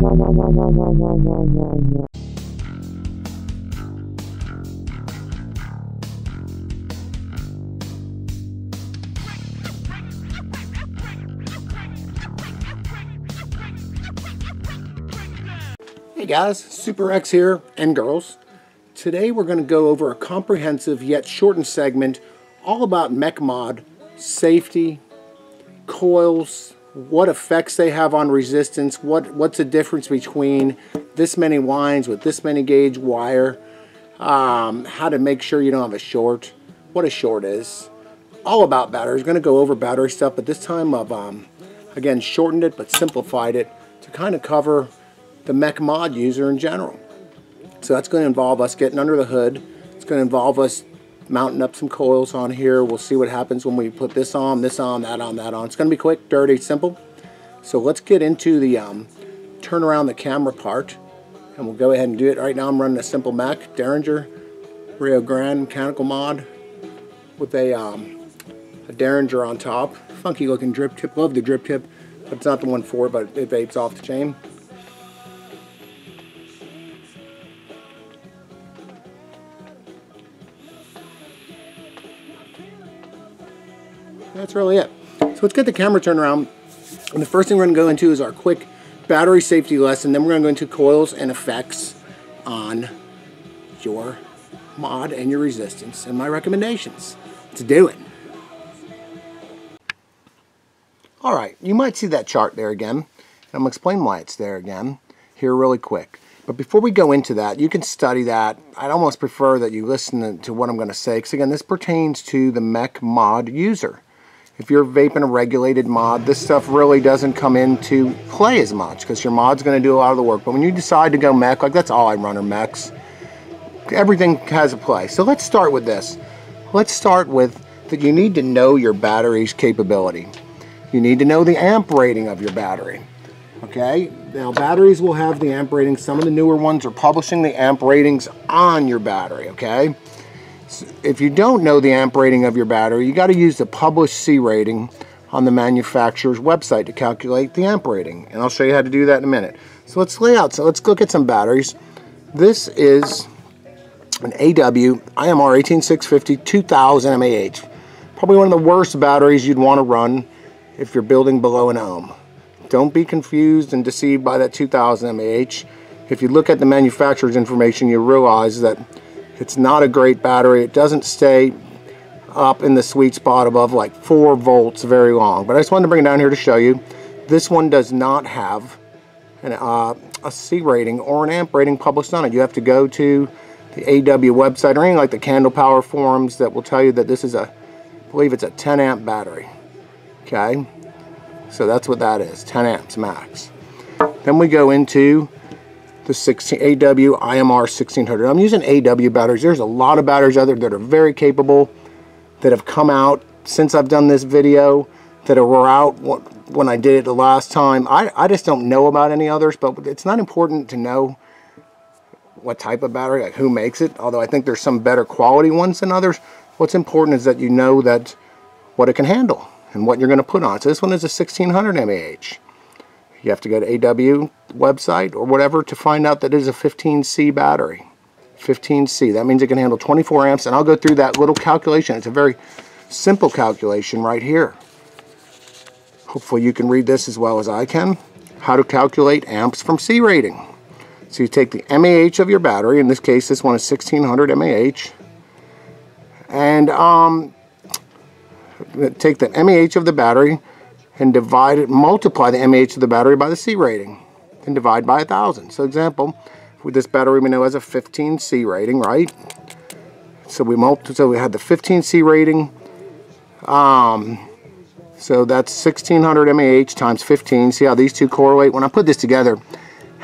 Hey guys, Super X here, and girls. Today we're going to go over a comprehensive yet shortened segment all about mech mod, safety, coils, what effects they have on resistance, what's the difference between this many lines with this many gauge wire, how to make sure you don't have a short, what a short is, all about batteries. Going to go over battery stuff, but this time I've again shortened it but simplified it to kind of cover the mech mod user in general. So that's going to involve us getting under the hood. It's going to involve us mounting up some coils on here. We'll see what happens when we put this on, that on, that on. It's going to be quick, dirty, simple. So let's get into the turn around the camera part, and we'll go ahead and do it. Right now I'm running a simple mech, Derringer Rio Grande mechanical mod with a Derringer on top. Funky looking drip tip. Love the drip tip, but it's not the one for it, but it vapes off the chain. That's really it. So let's get the camera turned around. And the first thing we're going to go into is our quick battery safety lesson. Then we're going to go into coils and effects on your mod and your resistance and my recommendations. Let's do it. Alright, you might see that chart there again. And I'm going to explain why it's there again here really quick. But before we go into that, you can study that. I'd almost prefer that you listen to what I'm going to say, because again, this pertains to the mech mod user. If you're vaping a regulated mod, this stuff really doesn't come into play as much, because your mod's going to do a lot of the work. But when you decide to go mech, like that's all I run are mechs, everything has a play. So let's start with this. Let's start with that you need to know your battery's capability. You need to know the amp rating of your battery. Okay, now batteries will have the amp rating. Some of the newer ones are publishing the amp ratings on your battery, okay? So if you don't know the amp rating of your battery, you got to use the published C rating on the manufacturer's website to calculate the amp rating. And I'll show you how to do that in a minute. So let's lay out, so let's look at some batteries. This is an AW IMR 18650 2000 mAh. Probably one of the worst batteries you'd want to run if you're building below an ohm. Don't be confused and deceived by that 2000 mAh. If you look at the manufacturer's information, you realize that it's not a great battery. It doesn't stay up in the sweet spot above like 4 volts very long. But I just wanted to bring it down here to show you. This one does not have a C rating or an amp rating published on it. You have to go to the AW website or anything like the Candle Power forums that will tell you that this is I believe it's a 10 amp battery. Okay. So that's what that is, 10 amps max. Then we go into the AW IMR 1600. I'm using AW batteries. There's a lot of batteries out there that are very capable, that have come out since I've done this video, that were out when I did it the last time. I just don't know about any others, but it's not important to know what type of battery, like who makes it, although I think there's some better quality ones than others. What's important is that you know that what it can handle and what you're going to put on. So this one is a 1600 mAh. You have to go to AW website or whatever to find out that it is a 15C battery. 15C, that means it can handle 24 amps, and I'll go through that little calculation. It's a very simple calculation right here. Hopefully you can read this as well as I can. How to calculate amps from C rating. So you take the mAh of your battery, in this case this one is 1600 mAh, and take the mAh of the battery and multiply the mAh of the battery by the C rating and divide by 1,000. So example, with this battery we know has a 15C rating, right? So we had the 15C rating, so that's 1600 mAh times 15. See how these two correlate? When I put this together,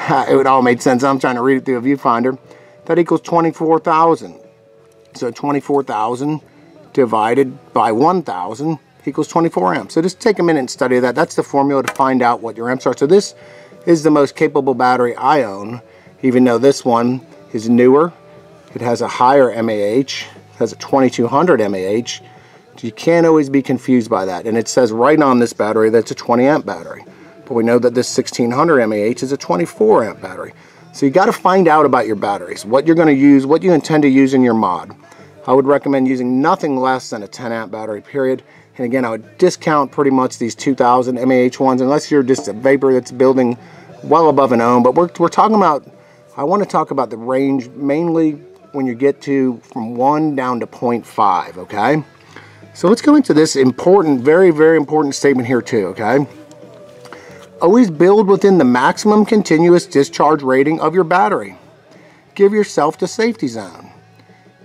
it all made sense. I'm trying to read it through a viewfinder. That equals 24,000. So 24,000 divided by 1,000 equals 24 amps. So just take a minute and study that. That's the formula to find out what your amps are. So this is the most capable battery I own, even though this one is newer. It has a higher mAh. It has a 2200 mAh. You can't always be confused by that. And it says right on this battery that it's a 20 amp battery. But we know that this 1600 mAh is a 24 amp battery. So you got to find out about your batteries, what you're going to use, what you intend to use in your mod. I would recommend using nothing less than a 10 amp battery, period. And again, I would discount pretty much these 2000 mAh ones unless you're just a Vaper that's building well above an ohm. But we're talking about, I want to talk about the range mainly when you get to from 1 down to 0.5, okay? So let's go into this important, very, very important statement here too, okay? Always build within the maximum continuous discharge rating of your battery. Give yourself the safety zone.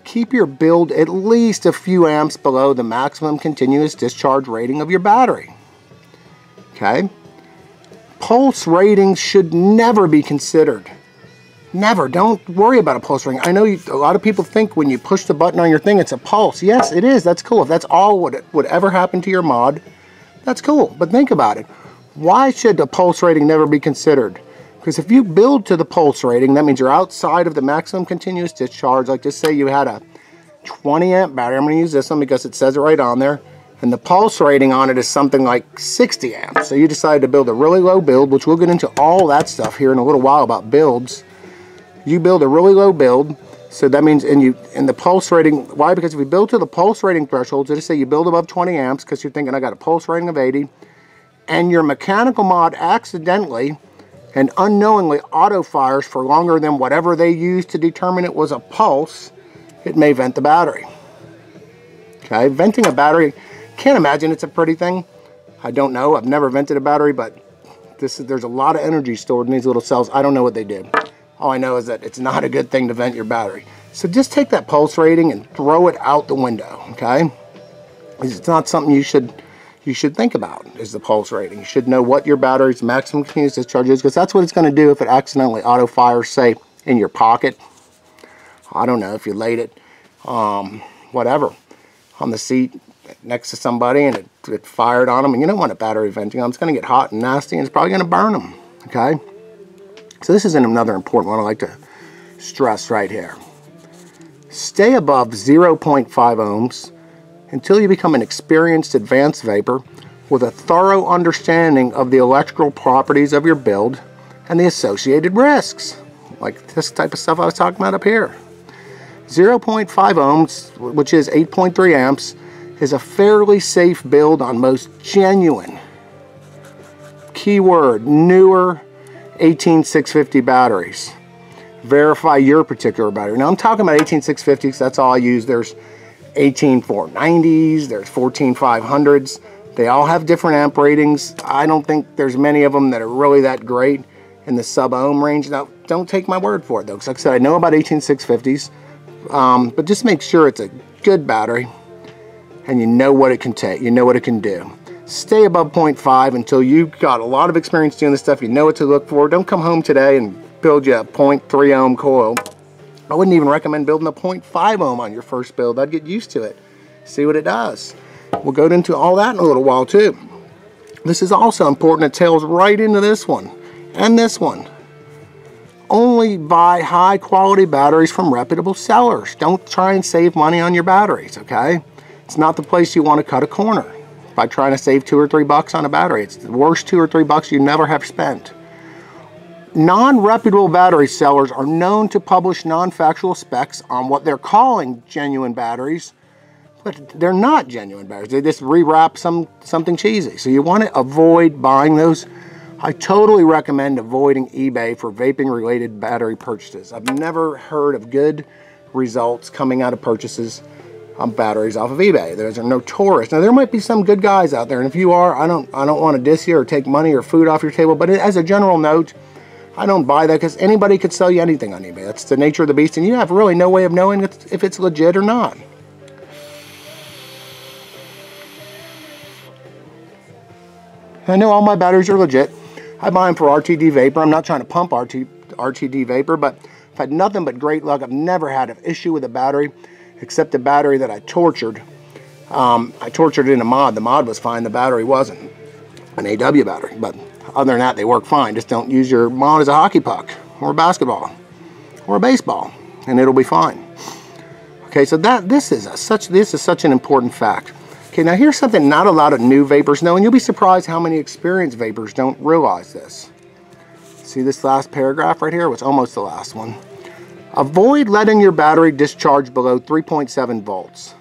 Keep your build at least a few amps below the maximum continuous discharge rating of your battery. Okay? Pulse ratings should never be considered. Never. Don't worry about a pulse rating. I know a lot of people think when you push the button on your thing, it's a pulse. Yes, it is. That's cool. If that's all what would ever happen to your mod, that's cool. But think about it. Why should the pulse rating never be considered? Because if you build to the pulse rating, that means you're outside of the maximum continuous discharge. Like just say you had a 20 amp battery. I'm going to use this one because it says it right on there. And the pulse rating on it is something like 60 amps. So you decided to build a really low build, which we'll get into all that stuff here in a little while about builds. You build a really low build. So that means in the pulse rating, why? Because if you build to the pulse rating threshold, so just say you build above 20 amps because you're thinking I got a pulse rating of 80. And your mechanical mod accidentally and unknowingly auto fires for longer than whatever they used to determine it was a pulse, it may vent the battery. Okay, venting a battery, can't imagine it's a pretty thing. I don't know, I've never vented a battery, but there's a lot of energy stored in these little cells. I don't know what they do. All I know is that it's not a good thing to vent your battery. So just take that pulse rating and throw it out the window, okay? It's not something you should think about, is the pulse rating. You should know what your battery's maximum continuous discharge is, because that's what it's going to do if it accidentally auto fires, say, in your pocket. I don't know, if you laid it, whatever, on the seat next to somebody and it fired on them, and you don't want a battery venting on them. It's going to get hot and nasty, and it's probably going to burn them, okay? So this is another important one I like to stress right here. Stay above 0.5 ohms until you become an experienced advanced vapor with a thorough understanding of the electrical properties of your build and the associated risks, like this type of stuff I was talking about up here. 0.5 ohms, which is 8.3 amps, is a fairly safe build on most genuine, keyword, newer 18650 batteries. Verify your particular battery. Now I'm talking about 18650s because that's all I use. There's 18490s, there's 14500s. They all have different amp ratings. I don't think there's many of them that are really that great in the sub-ohm range. Now, don't take my word for it though, because like I said, I know about 18650s, but just make sure it's a good battery and you know what it can take, you know what it can do. Stay above 0.5 until you've got a lot of experience doing this stuff, you know what to look for. Don't come home today and build you a 0.3 ohm coil. I wouldn't even recommend building a 0.5 ohm on your first build. I'd get used to it, see what it does. We'll go into all that in a little while too. This is also important. It tails right into this one and this one. Only buy high quality batteries from reputable sellers. Don't try and save money on your batteries, okay? It's not the place you want to cut a corner by trying to save $2 or $3 on a battery. It's the worst $2 or $3 you never have spent. Non-reputable battery sellers are known to publish non-factual specs on what they're calling genuine batteries, but they're not genuine batteries. They just rewrap something cheesy. So you want to avoid buying those. I totally recommend avoiding eBay for vaping-related battery purchases. I've never heard of good results coming out of purchases on batteries off of eBay. Those are notorious. Now there might be some good guys out there, and if you are, I don't want to diss you or take money or food off your table, but as a general note, I don't buy that because anybody could sell you anything on eBay. That's the nature of the beast, and you have really no way of knowing if it's legit or not. I know all my batteries are legit. I buy them for RTD Vaper. I'm not trying to pump RTD Vaper, but I've had nothing but great luck. I've never had an issue with a battery, except the battery that I tortured. I tortured it in a mod. The mod was fine. The battery wasn't. An AW battery, but other than that, they work fine. Just don't use your mod as a hockey puck or a basketball or a baseball, and it'll be fine. Okay, so this is such an important fact. Okay, now here's something not a lot of new vapors know, and you'll be surprised how many experienced vapors don't realize this. See this last paragraph right here? It's almost the last one. Avoid letting your battery discharge below 3.7 volts.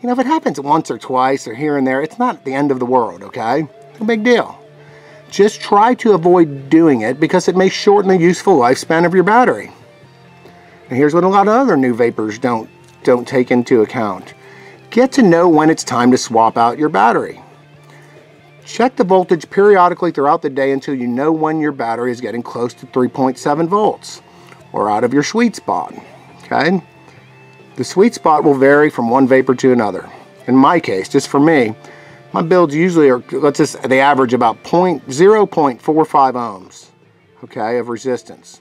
You know, if it happens once or twice or here and there, it's not the end of the world, okay? No big deal. Just try to avoid doing it because it may shorten the useful lifespan of your battery. And here's what a lot of other new vapors don't take into account. Get to know when it's time to swap out your battery. Check the voltage periodically throughout the day until you know when your battery is getting close to 3.7 volts or out of your sweet spot, okay? The sweet spot will vary from one vapor to another. In my case, just for me, my builds usually are, they average about 0.45 ohms, okay, of resistance.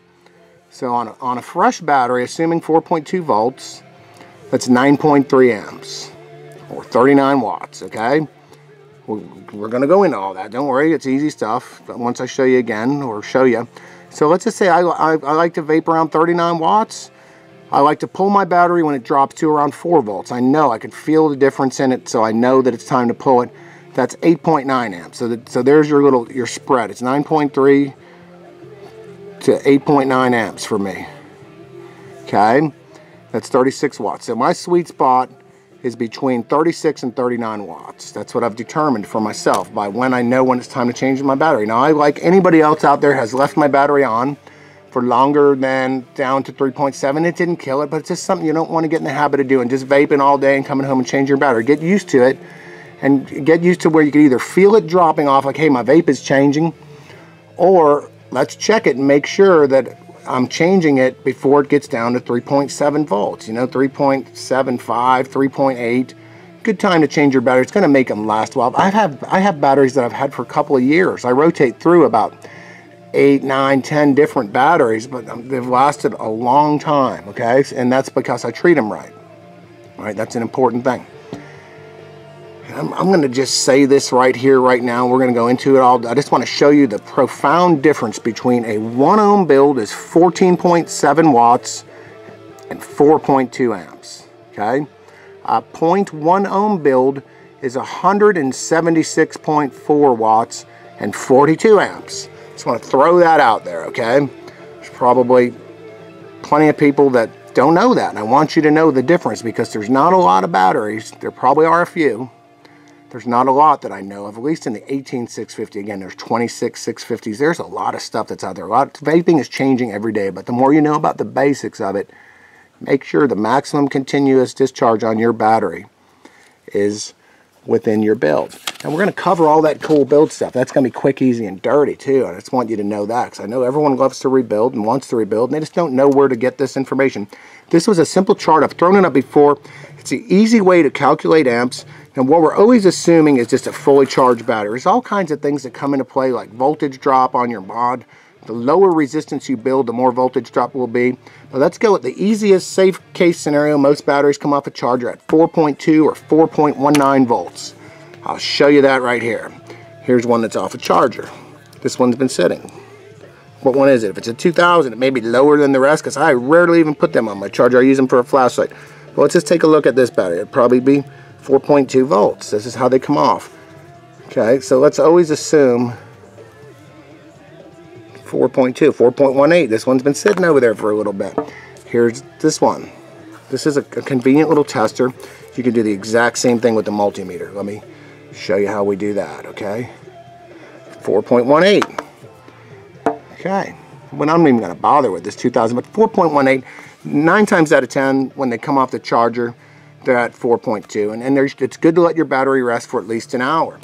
So on a fresh battery, assuming 4.2 volts, that's 9.3 amps, or 39 watts, okay? We're going to go into all that. Don't worry, it's easy stuff once I show you again, or show you. So let's just say I like to vape around 39 watts. I like to pull my battery when it drops to around 4 volts. I know, I can feel the difference in it, so I know that it's time to pull it. That's 8.9 amps. So there's your spread. It's 9.3 to 8.9 amps for me. Okay? That's 36 watts. So my sweet spot is between 36 and 39 watts. That's what I've determined for myself by when I know when it's time to change my battery. Now, I, like anybody else out there, has left my battery on for longer than down to 3.7. It didn't kill it, but it's just something you don't want to get in the habit of doing. Just vaping all day and coming home and changing your battery. Get used to it, and get used to where you can either feel it dropping off, like, hey, my vape is changing, or let's check it and make sure that I'm changing it before it gets down to 3.7 volts. You know, 3.75, 3.8. Good time to change your battery. It's going to make them last a while. I have batteries that I've had for a couple of years. I rotate through about 8, 9, 10 different batteries, but they've lasted a long time, okay? And that's because I treat them right. All right, that's an important thing. I'm going to just say this right here, right now. We're going to go into it all. I just want to show you the profound difference between a 1 ohm build is 14.7 watts and 4.2 amps, okay? A 0.1 ohm build is 176.4 watts and 42 amps. Just want to throw that out there, okay? There's probably plenty of people that don't know that, and I want you to know the difference because there's not a lot of batteries. There probably are a few. There's not a lot that I know of, at least in the 18650. Again, there's 26 650s. There's a lot of stuff that's out there. Vaping is changing every day, but the more you know about the basics of it, make sure the maximum continuous discharge on your battery is within your build. And we're going to cover all that cool build stuff. That's going to be quick, easy, and dirty too. I just want you to know that because I know everyone loves to rebuild and wants to rebuild, and they just don't know where to get this information. This was a simple chart. I've thrown it up before. It's an easy way to calculate amps. And what we're always assuming is just a fully charged battery. There's all kinds of things that come into play, like voltage drop on your mod. The lower resistance you build, the more voltage drop will be. But let's go with the easiest safe case scenario. Most batteries come off a charger at 4.2 or 4.19 volts. I'll show you that right here. Here's one that's off a charger. This one's been sitting. What one is it? If it's a 2000, it may be lower than the rest because I rarely even put them on my charger. I use them for a flashlight. But let's just take a look at this battery. It'd probably be 4.2 volts. This is how they come off. Okay, so let's always assume 4.2, 4.18. This one's been sitting over there for a little bit. Here's this one. This is a convenient little tester. You can do the exact same thing with the multimeter. Let me show you how we do that, okay? 4.18. Okay, well, I'm not even going to bother with this 2000, but 4.18, 9 times out of 10, when they come off the charger, they're at 4.2, and it's good to let your battery rest for at least an hour.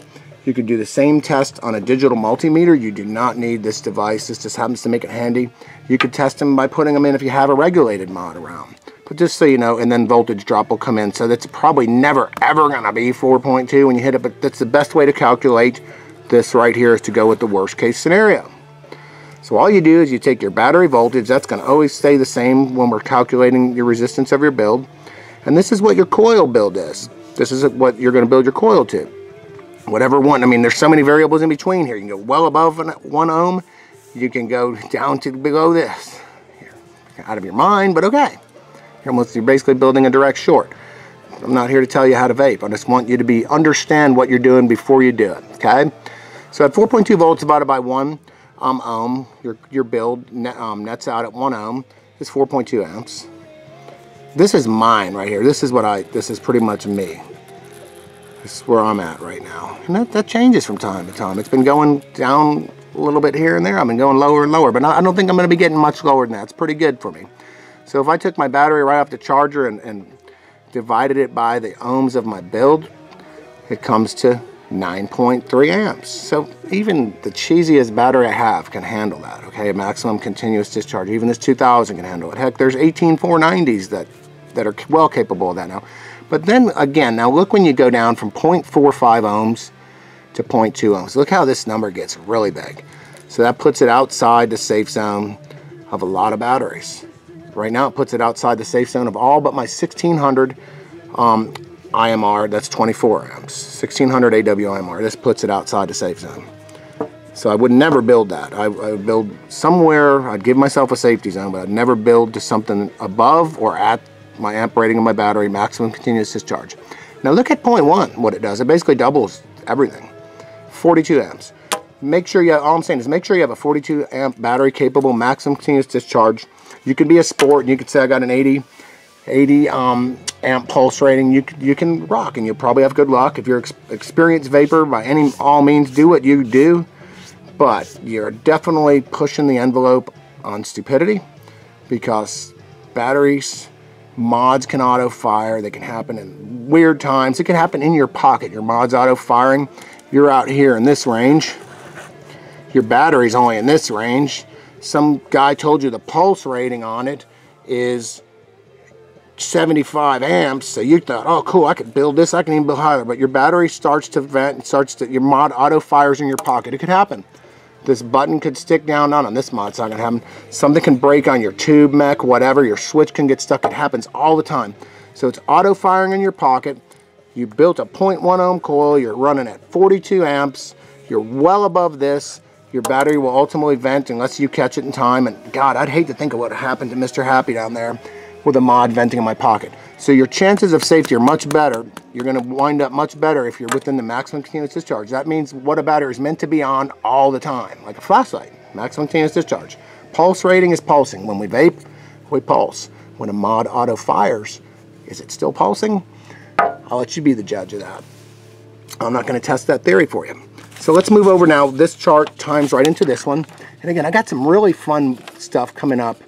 You can do the same test on a digital multimeter. You do not need this device. This just happens to make it handy. You could test them by putting them in if you have a regulated mod around. But just so you know, and then voltage drop will come in. So that's probably never, ever going to be 4.2 when you hit it, but that's the best way to calculate this right here is to go with the worst case scenario. So all you do is you take your battery voltage. That's going to always stay the same when we're calculating your resistance of your build. And this is what your coil build is. This is what you're going to build your coil to. Whatever one. I mean, there's so many variables in between here. You can go well above 1 ohm. You can go down to below this. Here, out of your mind, but okay. You're basically building a direct short. I'm not here to tell you how to vape. I just want you to understand what you're doing before you do it, okay? So at 4.2 volts divided by 1 ohm, your build nets out at 1 ohm is 4.2 amps. This is mine right here. This is pretty much me. This is where I'm at right now. And that changes from time to time. It's been going down a little bit here and there. I've been going lower and lower, but I don't think I'm going to be getting much lower than that. It's pretty good for me. So if I took my battery right off the charger and divided it by the ohms of my build, it comes to 9.3 amps. So even the cheesiest battery I have can handle that, okay? Maximum continuous discharge. Even this 2000 can handle it. Heck, there's 18490s that are well capable of that now. But then again, now look when you go down from 0.45 ohms to 0.2 ohms. Look how this number gets really big. So that puts it outside the safe zone of a lot of batteries. Right now it puts it outside the safe zone of all but my 1600 IMR, that's 24 amps. 1600 AW-IMR, this puts it outside the safe zone. So I would never build that. I would build somewhere, I'd give myself a safety zone, but I'd never build to something above or at my amp rating of my battery, maximum continuous discharge. Now look at 0.1, what it does. It basically doubles everything. 42 amps. Make sure all I'm saying is make sure you have a 42 amp battery capable maximum continuous discharge. You can be a sport and you could say I got an 80 amp pulse rating. You can rock and you'll probably have good luck. If you're experienced vapor, by all means do what you do, but you're definitely pushing the envelope on stupidity, because batteries, mods can auto fire. They can happen in weird times. It can happen in your pocket. Your mod's auto firing. You're out here in this range. Your battery's only in this range. Some guy told you the pulse rating on it is 75 amps, so you thought, oh cool, I could build this, I can even build higher, but your battery starts to vent, your mod auto fires in your pocket. It could happen. This button could stick down, not on this mod, it's not gonna happen. Something can break on your tube mech, whatever, your switch can get stuck. It happens all the time. So it's auto firing in your pocket. You built a 0.1 ohm coil, you're running at 42 amps, you're well above this. Your battery will ultimately vent unless you catch it in time, and God, I'd hate to think of what happened to Mr. Happy down there with a mod venting in my pocket. So your chances of safety are much better. You're going to wind up much better if you're within the maximum continuous discharge. That means what a battery is meant to be on all the time, like a flashlight, maximum continuous discharge. Pulse rating is pulsing. When we vape, we pulse. When a mod auto fires, is it still pulsing? I'll let you be the judge of that. I'm not going to test that theory for you. So let's move over now. This chart times right into this one. And again, I got some really fun stuff coming up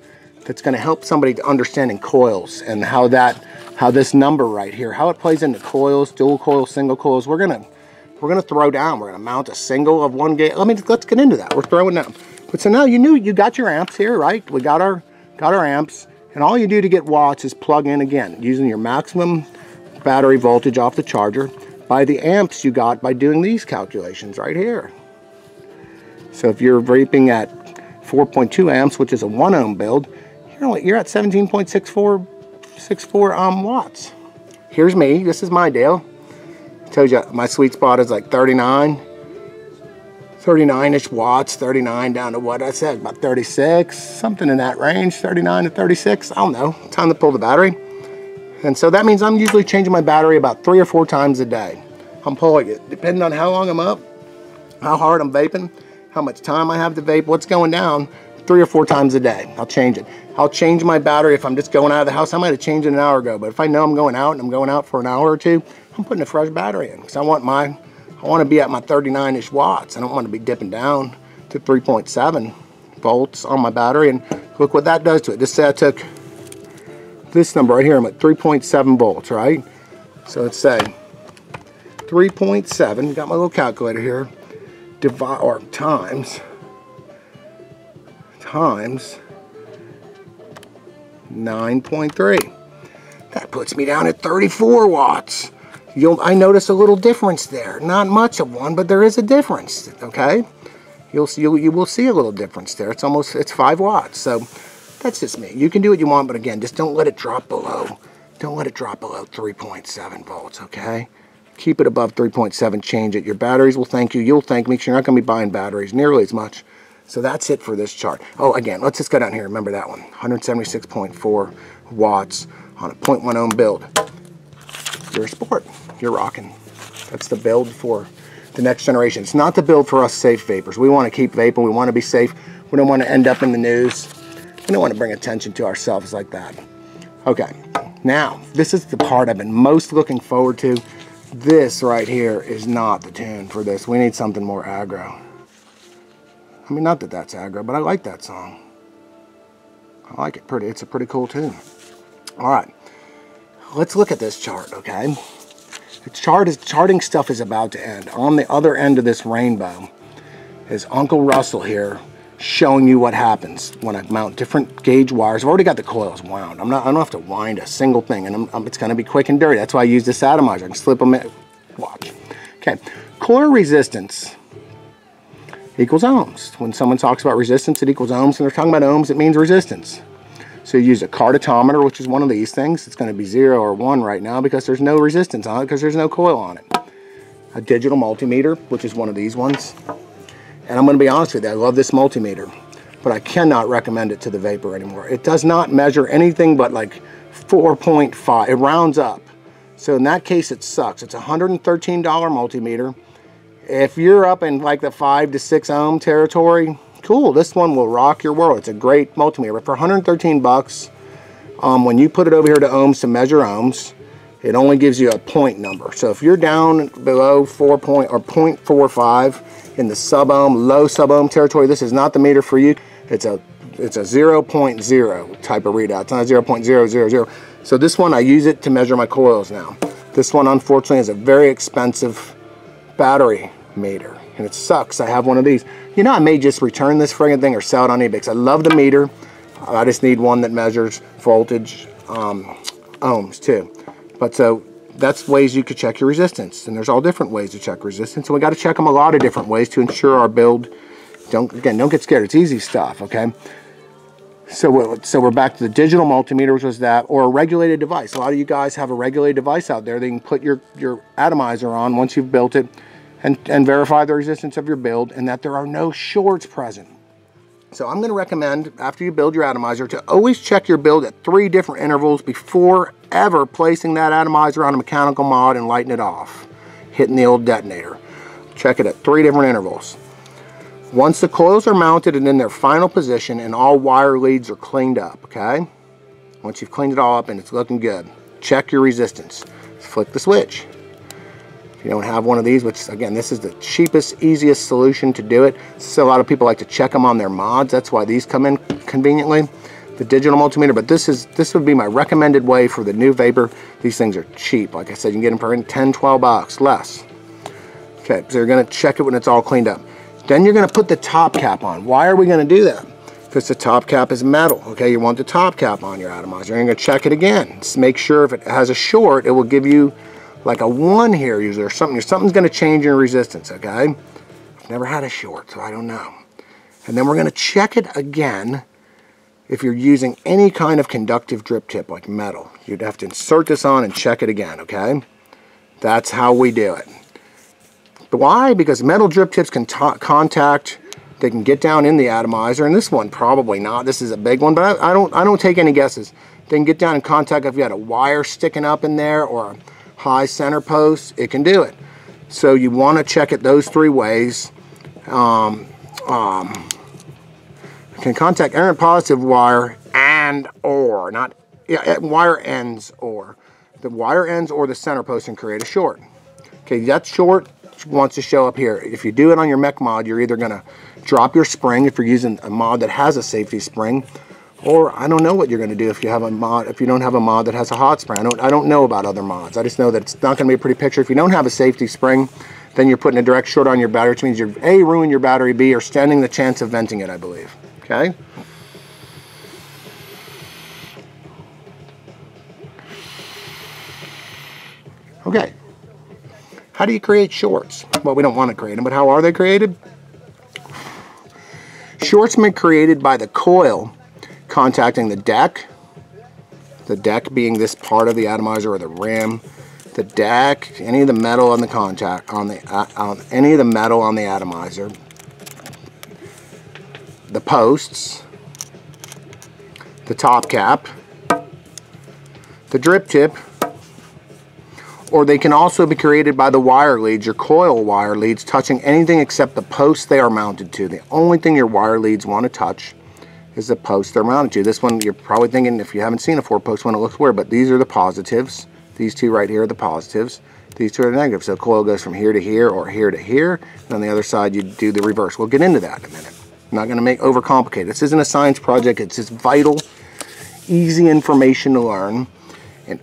that's going to help somebody to understanding coils and how this number right here, how it plays into coils, dual coils, single coils. We're gonna throw down. We're gonna mount a single of 1 gauge. Let's get into that. We're throwing down. But so now you got your amps here, right? We got our amps, and all you do to get watts is plug in again using your maximum battery voltage off the charger by the amps you got by doing these calculations right here. So if you're vaping at 4.2 amps, which is a 1 ohm build, you're at 17.64 watts. Here's me. This is my deal. I told you my sweet spot is like 39-ish watts, 39 down to what I said, about 36, something in that range, 39 to 36. I don't know. Time to pull the battery. And so that means I'm usually changing my battery about 3 or 4 times a day. I'm pulling it, depending on how long I'm up, how hard I'm vaping, how much time I have to vape, what's going down, 3 or 4 times a day. I'll change it. I'll change my battery if I'm just going out of the house. I might have changed it an hour ago, but if I know I'm going out and I'm going out for an hour or two, I'm putting a fresh battery in, because I want to be at my 39-ish watts. I don't want to be dipping down to 3.7 volts on my battery. And look what that does to it. Just say I took this number right here, I'm at 3.7 volts, right? So let's say 3.7, got my little calculator here, times 9.3. That puts me down at 34 watts. I notice a little difference there. Not much of one, but there is a difference, okay? You will see a little difference there. It's 5 watts. So that's just me. You can do what you want, but again, just don't let it drop below. Don't let it drop below 3.7 volts, okay? Keep it above 3.7, change it. Your batteries will thank you. You'll thank me, because you're not going to be buying batteries nearly as much. So that's it for this chart. Oh, again, let's just go down here. Remember that one. 176.4 watts on a 0.1 ohm build. you're a sport. You're rocking. That's the build for the next generation. It's not the build for us safe vapors. We want to keep vaping. We want to be safe. We don't want to end up in the news. We don't want to bring attention to ourselves like that. Okay, now this is the part I've been most looking forward to. This right here is not the tune for this. We need something more aggro. I mean, not that that's aggro, but I like that song. I like it pretty. It's a pretty cool tune. All right, let's look at this chart, okay? The charting stuff is about to end. On the other end of this rainbow is Uncle Russell here showing you what happens when I mount different gauge wires. I've already got the coils wound. I don't have to wind a single thing, and it's going to be quick and dirty. That's why I use this atomizer. I can slip them in. Watch. Okay, coil resistance equals ohms. When someone talks about resistance, it equals ohms, and they're talking about ohms, it means resistance. So you use a cardiotometer, which is one of these things. It's going to be 0 or 1 right now because there's no resistance on it, because there's no coil on it. A digital multimeter, which is one of these ones. And I'm going to be honest with you, I love this multimeter, but I cannot recommend it to the Vaper anymore. It does not measure anything but like 4.5. It rounds up. So in that case, it sucks. It's a $113 multimeter. If you're up in like the 5 to 6 ohm territory, cool, this one will rock your world. It's a great multimeter. But for 113 bucks, when you put it over here to ohms to measure ohms, it only gives you a point number. So if you're down below 0.45 in the sub-ohm, low sub-ohm territory, this is not the meter for you. It's a 0.0 type of readout. It's not a 0.000. So this one, I use it to measure my coils now. This one, unfortunately, is a very expensive battery meter, and it sucks. I have one of these. You know, I may just return this friggin' thing or sell it on eBay because I love the meter. I just need one that measures voltage, ohms too. But so that's ways you could check your resistance, and there's all different ways to check resistance, and we got to check them a lot of different ways to ensure our build. Don't get scared. It's easy stuff, okay? So we're back to the digital multimeter, which was that, or a regulated device. A lot of you guys have a regulated device out there that you can put your atomizer on once you've built it, and verify the resistance of your build and that there are no shorts present. So I'm going to recommend, after you build your atomizer, to always check your build at 3 different intervals before ever placing that atomizer on a mechanical mod and lighting it off, hitting the old detonator. Check it at 3 different intervals. Once the coils are mounted and in their final position and all wire leads are cleaned up, okay? Once you've cleaned it all up and it's looking good, check your resistance. Flick the switch. If you don't have one of these, which again, this is the cheapest, easiest solution to do it. So a lot of people like to check them on their mods. That's why these come in conveniently, the digital multimeter. But this would be my recommended way for the new Vaper. These things are cheap. Like I said, you can get them for 10, 12 bucks, less. Okay, so you're going to check it when it's all cleaned up. Then you're going to put the top cap on. Why are we going to do that? Because the top cap is metal. Okay, you want the top cap on your atomizer. You're going to check it again. Just make sure if it has a short, it will give you like a 1 here usually, or something. Something's going to change your resistance, okay? I've never had a short, so I don't know. And then we're going to check it again if you're using any kind of conductive drip tip like metal. You'd have to insert this on and check it again, okay? That's how we do it. But why? Because metal drip tips can contact, they can get down in the atomizer, and this one probably not. This is a big one, but I don't take any guesses. They can get down in contact if you had a wire sticking up in there or a high center post. It can do it. So you want to check it those 3 ways. Can contact errant positive wire or not, yeah, wire ends or the wire ends or the center post can create a short. Okay, that short wants to show up here. If you do it on your mech mod, you're either going to drop your spring if you're using a mod that has a safety spring, or I don't know what you're going to do if you have a mod, if you don't have a mod that has a hot spring. I don't know about other mods. I just know that it's not going to be a pretty picture. If you don't have a safety spring, then you're putting a direct short on your battery, which means you're A, ruining your battery, B, you're standing the chance of venting it, I believe. Okay? Okay. How do you create shorts? Well, we don't want to create them, but how are they created? Shorts are created by the coil contacting the deck being this part of the atomizer or the rim, the deck, any of the metal on the contact, any of the metal on the atomizer, the posts, the top cap, the drip tip, or they can also be created by the wire leads, your coil wire leads, touching anything except the post they are mounted to. The only thing your wire leads want to touch is the post they're mounted to. This one, you're probably thinking, if you haven't seen a 4-post one, it looks weird, but these are the positives. These two right here are the positives. These two are the negatives. So the coil goes from here to here or here to here, and on the other side you do the reverse. We'll get into that in a minute. I'm not going to make overcomplicate. This isn't a science project. It's just vital, easy information to learn. And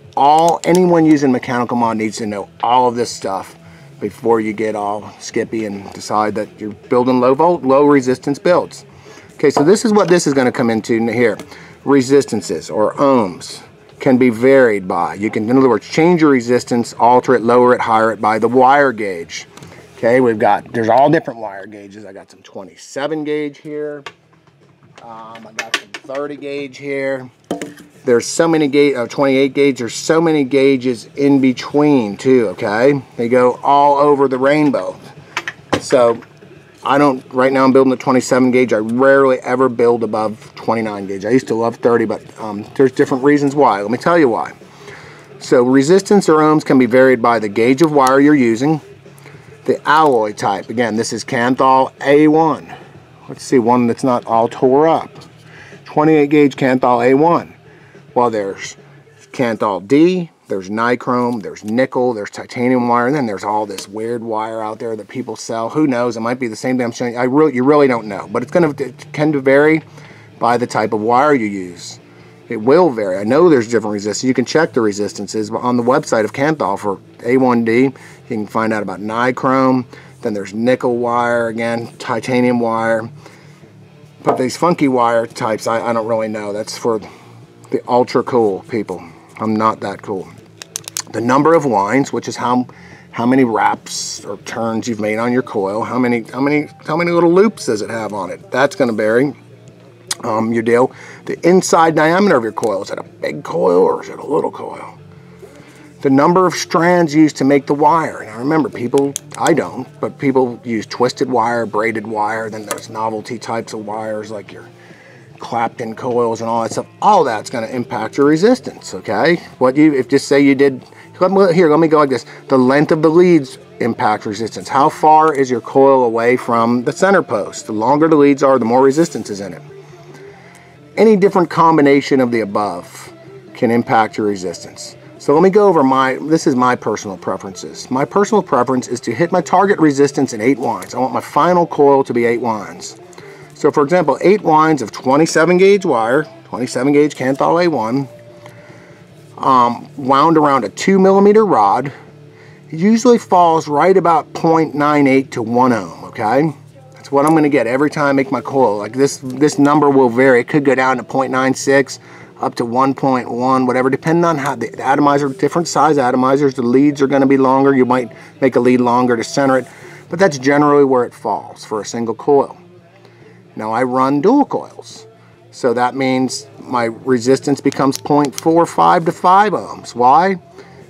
anyone using mechanical mod needs to know all of this stuff before you get all skippy and decide that you're building low resistance builds. Okay, so this is what this is going to come into here. Resistances, or ohms, can be varied by. You can, in other words, change your resistance, alter it, lower it, higher it by the wire gauge. Okay, there's all different wire gauges. I got some 27 gauge here. I got some 30 gauge here. There's so many 28 gauge. There's so many gauges in between too. Okay, they go all over the rainbow. So right now I'm building the 27 gauge. I rarely ever build above 29 gauge. I used to love 30, but there's different reasons why. Let me tell you why. So resistance or ohms can be varied by the gauge of wire you're using, the alloy type. Again, this is Kanthal A1. Let's see one that's not all tore up. 28 gauge Kanthal A1. Well, there's Kanthal D, there's nichrome, there's nickel, there's titanium wire, and then there's all this weird wire out there that people sell. Who knows? It might be the same damn thing. You really don't know. But it tend to vary by the type of wire you use. It will vary. I know there's different resistance. You can check the resistances on the website of Kanthal for A1D. You can find out about nichrome. Then there's nickel wire, again, titanium wire. But these funky wire types, I don't really know. That's for the ultra cool people. I'm not that cool. The number of lines, which is how many wraps or turns you've made on your coil, how many little loops does it have on it? That's going to vary. Your deal. The inside diameter of your coil, is it a big coil or is it a little coil? The number of strands used to make the wire. Now remember, I don't, but people use twisted wire, braided wire, then there's novelty types of wires like your clapped-in coils and all that stuff. All that's going to impact your resistance, okay? Just say you did, let me go like this. The length of the leads impact resistance. How far is your coil away from the center post? The longer the leads are, the more resistance is in it. Any different combination of the above can impact your resistance. So let me go over this is my personal preferences. My personal preference is to hit my target resistance in 8 winds. I want my final coil to be 8 winds. So for example, 8 winds of 27 gauge wire, 27 gauge Kanthal A1, wound around a 2mm rod. It usually falls right about 0.98 to 1 ohm, okay? That's what I'm going to get every time I make my coil. Like this number will vary. It could go down to 0.96 up to 1.1, whatever, depending on how the atomizer, different size atomizers, the leads are going to be longer. You might make a lead longer to center it, but that's generally where it falls for a single coil. Now I run dual coils, so that means my resistance becomes 0.45 to 5 ohms. Why?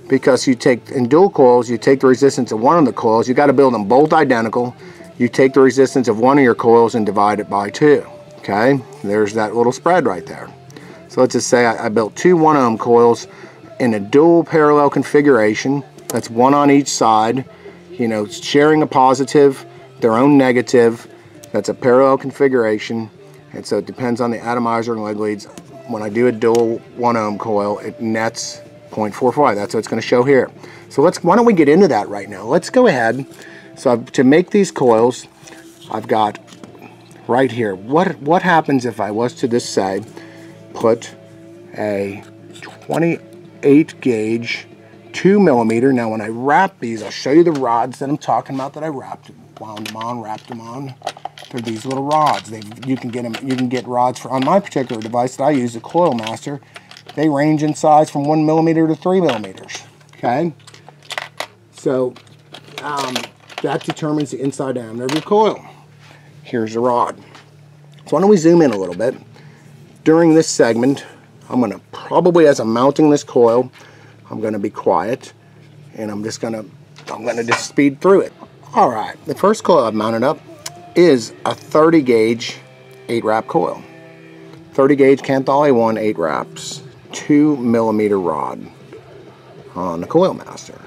Because in dual coils, you take the resistance of one of the coils, you got to build them both identical. You take the resistance of one of your coils and divide it by 2. Okay, there's that little spread right there. So let's just say I built 2 1 ohm coils in a dual parallel configuration. That's one on each side, sharing a positive, their own negative. That's a parallel configuration, and so it depends on the atomizer and leg leads. When I do a dual 1 ohm coil, it nets 0.45. That's what it's going to show here. So why don't we get into that right now? Let's go ahead. So to make these coils, I've got right here. What happens if I was to just say, put a 28 gauge 2mm. Now when I wrap these, I'll show you the rods that I'm talking about that I wound them on, wrapped them on. They're these little rods. You can get rods on my particular device that I use, the Coil Master. They range in size from 1mm to 3mm. Okay, so that determines the inside diameter of your coil. Here's the rod. So why don't we zoom in a little bit? During this segment, I'm going to probably, as I'm mounting this coil, I'm going to be quiet, and I'm going to just speed through it. All right, the first coil I've mounted up is a 30 gauge 8 wrap coil. 30 gauge Kanthal A1 8 wraps, 2mm rod on the Coil Master.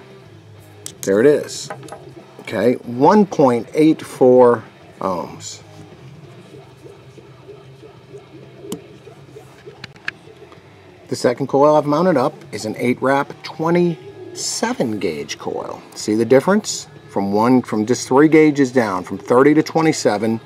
There it is. Okay, 1.84 ohms. The second coil I've mounted up is an 8-wrap 27 gauge coil. See the difference? From just 3 gauges down, from 30 to 27,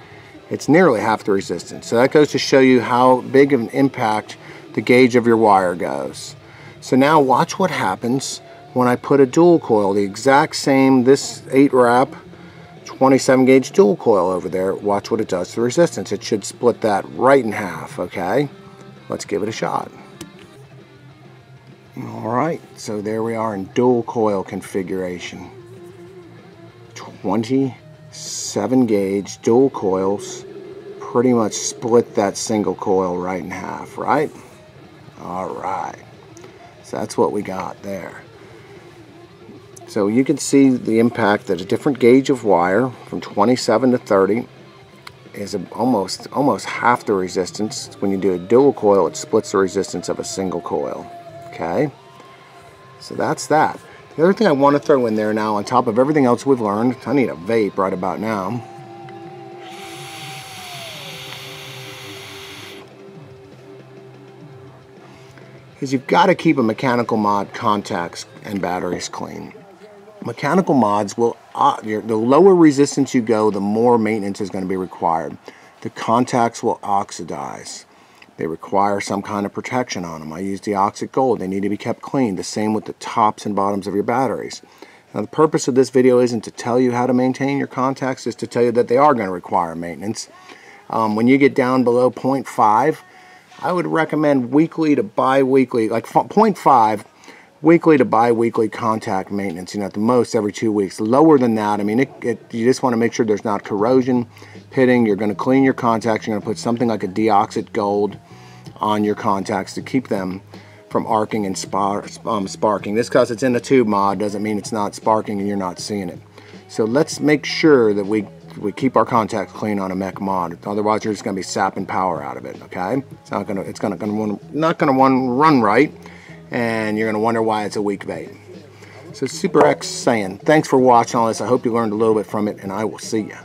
it's nearly half the resistance. So that goes to show you how big of an impact the gauge of your wire goes. So now watch what happens when I put a dual coil, the exact same, this 8-wrap 27 gauge dual coil over there. Watch what it does to the resistance. It should split that right in half, okay? Let's give it a shot. Alright, so there we are in dual coil configuration. 27 gauge dual coils pretty much split that single coil right in half, right? Alright, so that's what we got there. So you can see the impact that a different gauge of wire from 27 to 30 is almost half the resistance. When you do a dual coil, it splits the resistance of a single coil. Okay, so that's that. The other thing I want to throw in there now, on top of everything else we've learned, I need a vape right about now. Is you've got to keep a mechanical mod contacts and batteries clean. Mechanical mods will, the lower resistance you go, the more maintenance is going to be required. The contacts will oxidize. They require some kind of protection on them. I use deoxit gold. They need to be kept clean. The same with the tops and bottoms of your batteries. Now the purpose of this video isn't to tell you how to maintain your contacts, it's to tell you that they are going to require maintenance. When you get down below 0.5, I would recommend weekly to bi-weekly, like 0.5, weekly to bi-weekly contact maintenance, at the most every 2 weeks. Lower than that, I mean, you just want to make sure there's not corrosion, pitting. You're going to clean your contacts. You're going to put something like a deoxit gold on your contacts to keep them from arcing and sparking. This, because it's in the tube mod, doesn't mean it's not sparking and you're not seeing it. So let's make sure that we keep our contacts clean on a mech mod. Otherwise, you're just going to be sapping power out of it. Okay, not going to run right, and you're going to wonder why it's a weak vape. So Super X saying, thanks for watching all this. I hope you learned a little bit from it, and I will see you